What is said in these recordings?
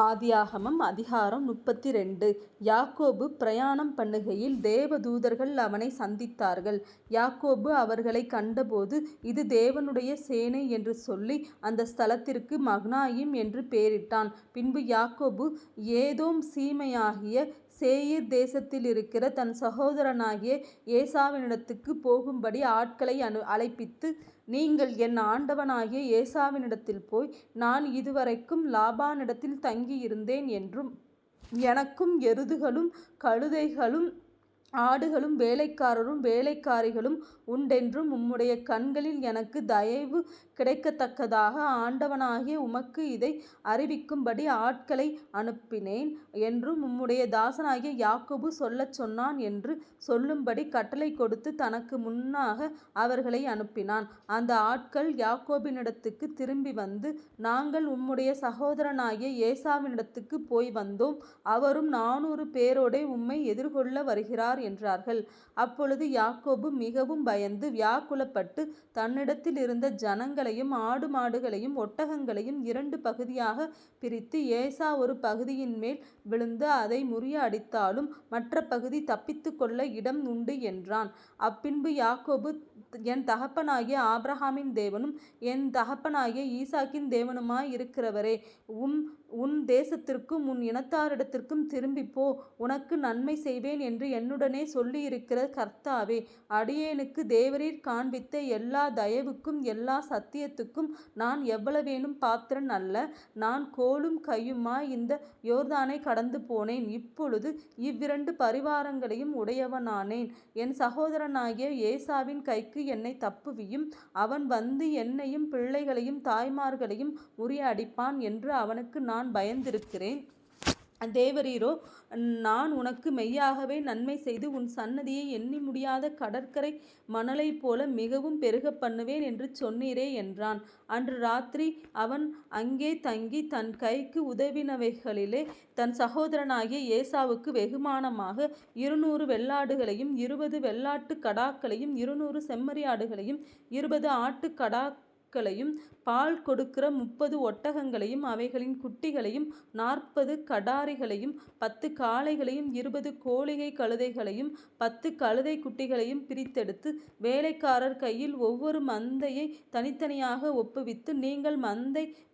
ஆதியாகமம் அதிகாரம் 32. யாக்கோபு பிரயாணம் பண்ணுகையில் தேவதூதர்கள் அவனை சந்தித்தார்கள். யாக்கோபு அவர்களை கண்டபோது, இது தேவனுடைய சேனை என்று சொல்லி அந்த ஸ்தலத்திற்கு மக்னாயிம் என்று பெயரிட்டான். பின்பு யாக்கோபு ஏதோம் சீமையாகிய சேயீர் தேசத்திலிருக்கிற தன் சகோதரனாகிய ஏசாவினிடத்துக்கு போகும்படி ஆட்களை அழைப்பித்து, நீங்கள் என் ஆண்டவனாகிய ஏசாவினிடத்தில் போய், நான் இதுவரைக்கும் லாபானிடத்தில் தங்கியிருந்தேன் என்றும், எனக்கும் எருதுகளும் கழுதைகளும் ஆடுகளும் வேலைக்காரரும் வேலைக்காரிகளும் உண்டென்றும், உம்முடைய கண்களில் எனக்கு தயவு கிடைக்கத்தக்கதாக ஆண்டவனாகிய உமக்கு இதை அறிவிக்கும்படி ஆட்களை அனுப்பினேன் என்றும் உம்முடைய தாசனாகிய யாக்கோபு சொல்லச் சொன்னான் என்று சொல்லும்படி கட்டளை கொடுத்து தனக்கு முன்னாக அவர்களை அனுப்பினான். அந்த ஆட்கள் யாக்கோபினிடத்துக்கு திரும்பி வந்து, நாங்கள் உம்முடைய சகோதரனாகிய ஏசாவினிடத்துக்கு போய் வந்தோம், அவரும் 400 பேரோடே உம்மை எதிர்கொள்ள வருகிறார் என்றார்கள். அப்பொழுது யாக்கோபு மிகவும் பயந்து வியாக்குலப்பட்டு தன்னிடத்தில் இருந்த ஜனங்களையும் ஆடு மாடுகளையும் ஒட்டகங்களையும் 2 பகுதியாக பிரித்து, ஏசா ஒரு பகுதியின் மேல் விழுந்து அதை முறிய அடித்தாலும் மற்ற பகுதி தப்பித்து கொள்ள இடம் உண்டு என்றான். அப்பின்பு யாக்கோபு, என் தகப்பனாகிய ஆபிரகாமின் தேவனும் என் தகப்பனாகிய ஈசாக்கின் தேவனுமாய் இருக்கிறவரே, உன் தேசத்திற்கும் உன் இனத்தாரிடத்திற்கும் திரும்பி போ, உனக்கு நன்மை செய்வேன் என்று என்னுடனே சொல்லியிருக்கிற கர்த்தாவே, அடியேனுக்கு தேவரீர் காண்பித்த எல்லா தயவுக்கும் எல்லா சத்தியத்துக்கும் நான் எவ்வளவேனும் பாத்திரன் அல்ல. நான் கோலும் கையுமாய் இந்த யோர்தானை கடந்து போனேன். இப்பொழுது இவ்விரண்டு பரிவாரங்களையும் உடையவனானேன். என் சகோதரனாகிய ஏசாவின் கைக்கு என்னை தப்புவியும், அவன் வந்து என்னையும் பிள்ளைகளையும் தாய்மார்களையும் முறியடிப்பான் என்று அவனுக்கு நான் பயந்திருக்கிறேன். தேவரீரோ, நான் உனக்கு மெய்யாகவே நன்மை செய்து உன் சன்னதியை எண்ணி முடியாத கடற்கரை மணலை போல மிகவும் பெருக பண்ணுவேன் என்று சொன்னீரே என்றான். அன்று ராத்திரி அவன் அங்கே தங்கி தன் கைக்கு உதவினவைகளிலே தன் சகோதரனாகிய ஏசாவுக்கு வெகுமானமாக 200 வெள்ளாடுகளையும் 20 வெள்ளாட்டு கடாக்களையும் 200 செம்மறியாடுகளையும் 20 ஆட்டு கடாக்களையும் பால் கொடுக்கிற 30 ஒட்டகங்களையும் அவைகளின் குட்டிகளையும் 40 கடாரிகளையும் 10 காளைகளையும் 20 கோலிகை கழுதைகளையும் 10 கழுதை குட்டிகளையும் பிரித்தெடுத்து வேலைக்காரர் கையில் ஒவ்வொரு மந்தையை தனித்தனியாக ஒப்புவித்து, நீங்கள்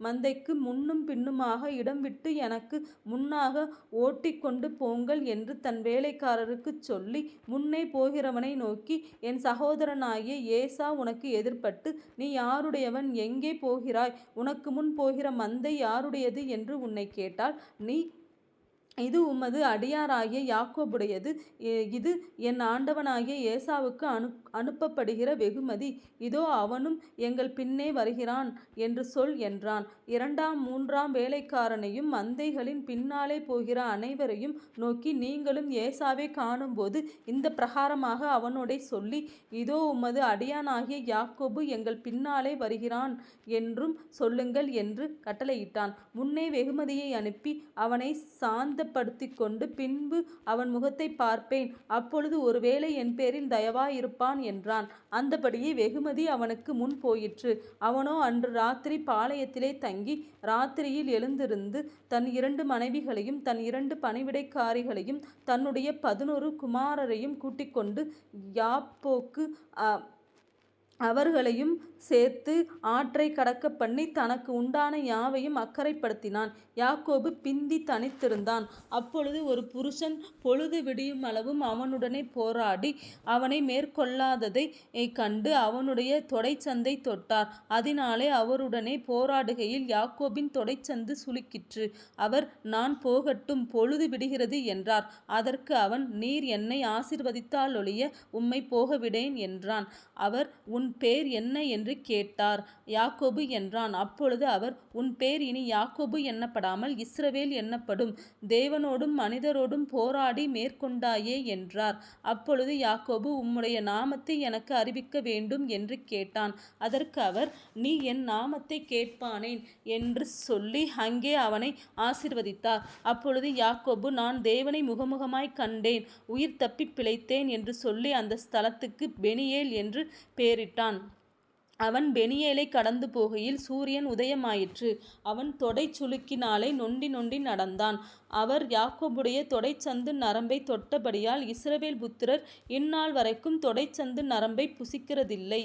மந்தைக்கு முன்னும் பின்னுமாக இடம் விட்டு எனக்கு முன்னாக ஓட்டிக்கொண்டு போங்கள் என்று தன் வேலைக்காரருக்கு சொல்லி, முன்னே போகிறவனை நோக்கி, என் சகோதரனாகிய ஏசா உனக்கு எதிர்ப்பட்டு, நீ யாருடையவன், எங்கே போகிறாய், உனக்கு முன் போகிற மந்தை யாருடையது என்று உன்னை கேட்டால், நீ, இது உமது அடியாராகிய யாக்கோபுடையது, இது என் ஆண்டவனாகிய ஏசாவுக்கு அனுப்பப்படுகிற வெகுமதி, இதோ அவனும் எங்கள் பின்னே வருகிறான் என்று சொல் என்றான். 2ஆம் 3ஆம் வேலைக்காரனையும் மந்தைகளின் பின்னாலே போகிற அனைவரையும் நோக்கி, நீங்களும் ஏசாவை காணும்போது இந்த பிரகாரமாக அவனோடே சொல்லி, இதோ உமது அடியானாகிய யாக்கோபு எங்கள் பின்னாலே வருகிறான் என்றும் சொல்லுங்கள் என்று கட்டளையிட்டான். முன்னே வெகுமதியை அனுப்பி அவனை சாந்தப்படுத்திக்கொண்டு, பின்பு அவன் முகத்தை பார்ப்பேன், அப்பொழுது ஒருவேளை என் பேரில் தயவாயிருப்பான் என்றான். அந்தபடியே வெகுமதி அவனுக்கு முன் போயிற்று. அவனோ அன்று ராத்திரி பாளையத்திலே தங்கி ராத்திரியில் எழுந்திருந்து தன் 2 மனைவிகளையும் தன் 2 பணிவிடைக்காரிகளையும் தன்னுடைய 11 குமாரரையும் கூட்டிக்கொண்டு யாப்போக்கு அவர்களையும் சேர்த்து ஆற்றை கடக்க பண்ணி தனக்கு உண்டான யாவையும் அக்கறைப்படுத்தினான். யாக்கோபு பிந்தி தனித்திருந்தான். அப்பொழுது ஒரு புருஷன் பொழுது விடியும் அளவும் அவனுடனே போராடி அவனை மேற்கொள்ளாததை கண்டு அவனுடைய தொடைச்சந்தை தொட்டார். அதனாலே அவருடனே போராடுகையில் யாக்கோபின் தொடைச்சந்து சுளுக்கிற்று. அவர், நான் போகட்டும், பொழுது விடுகிறது என்றார். அதற்கு அவன், நீர் என்னை ஆசீர்வதித்தாலொழிய உம்மை போகவிடேன் என்றான். அவர், உன் பேர் என்ன என்று கேட்டார். யாக்கோபு என்றான். அப்பொழுது அவர், உன் பேர் இனி யாக்கோபு எண்ணப்படாமல் இஸ்ரவேல் எண்ணப்படும், தேவனோடும் மனிதரோடும் போராடி மேற்கொண்டாயே என்றார். அப்பொழுது யாக்கோபு, உம்முடைய நாமத்தை எனக்கு அறிவிக்க வேண்டும் என்று கேட்டான். அதற்கு அவர், நீ என் நாமத்தை கேட்பானேன் என்று சொல்லி அங்கே அவனை ஆசீர்வதித்தார். அப்பொழுது யாக்கோபு, நான் தேவனை முகமுகமாய் கண்டேன், உயிர் தப்பி பிழைத்தேன் என்று சொல்லி அந்த ஸ்தலத்துக்கு பெனியேல் என்று பெயரிட்டான். அவன் பெனியேலைக் கடந்து போகையில் சூரியன் உதயமாயிற்று. அவன் தொடைச் சுளுக்கினாலே நொண்டி நொண்டி நடந்தான். அவர் யாக்கோபுடைய தொடைச்சந்து நரம்பைத் தொட்டபடியால் இஸ்ரவேல் புத்திரர் இந்நாள் வரைக்கும் தொடைச்சந்து நரம்பைப் புசிக்கிறதில்லை.